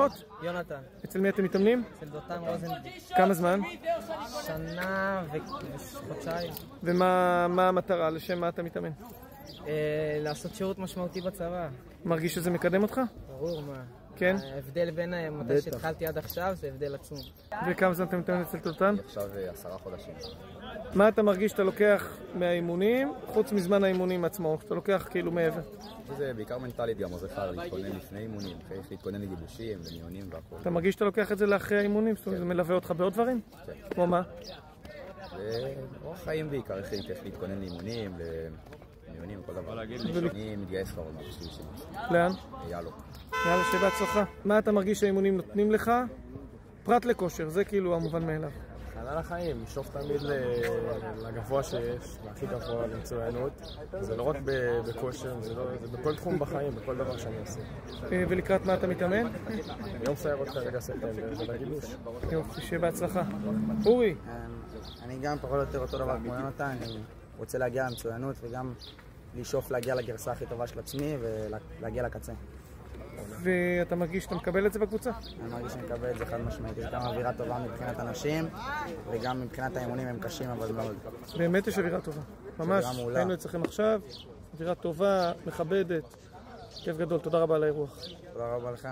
הספורט? יונתן. אצל מי אתם מתאמנים? אצל דותן רוזנברג. כמה זמן? שנה וחודשיים. ומה המטרה? לשם מה אתה מתאמן? לעשות שירות משמעותי בצבא. מרגיש שזה מקדם אותך? ברור, מה. כן? ההבדל בין מתי שהתחלתי עד עכשיו זה הבדל עצום. וכמה זמן אתה מתאמן אצל דותן? עכשיו 10 חודשים. מה אתה מרגיש שאתה לוקח מהאימונים, חוץ מזמן האימונים עצמו? שאתה לוקח כאילו מעבר? זה בעיקר מנטלית גם, עוזר לך להתכונן לפני אימונים, איך להתכונן לגיבושים ומיונים והכל. אתה מרגיש שאתה לוקח את זה לאחרי האימונים? זאת אומרת, זה מלווה אותך בעוד דברים? כן. כמו מה? ואורח חיים בעיקר, איך להתכונן לאימונים, למיונים וכל דבר. אני מתגייס כבר עוד בשביל שלי. לאן? יאללה. יאללה, שיהיה בהצלחה. מה אתה מרגיש שהאימונים נותנים לך? פרט לכושר, זה כאילו המובן מאליו. חלל החיים, לשאוף תמיד לגבוה שיש, להכי גבוה למצוינות. זה לא רק בכושר, זה בכל תחום בחיים, בכל דבר שאני עושה. ולקראת מה אתה מתאמן? יום סיירות כרגע ספטמבר, זה בגיבוש. יופי, שיהיה בהצלחה. אורי. אני גם פחות או יותר אותו דבר כמו יונתן, אני רוצה להגיע למצוינות וגם לשאוף להגיע לגרסה הכי טובה של עצמי ולהגיע לקצה. ואתה מרגיש שאתה מקבל את זה בקבוצה? אני מרגיש שאני מקבל את זה חד משמעית, יש גם אווירה טובה מבחינת אנשים וגם מבחינת האימונים הם קשים אבל מאוד. באמת יש אווירה טובה, ממש, היינו אצלכם עכשיו, אווירה טובה, מכבדת, כיף גדול, תודה רבה על האירוח. תודה רבה לך.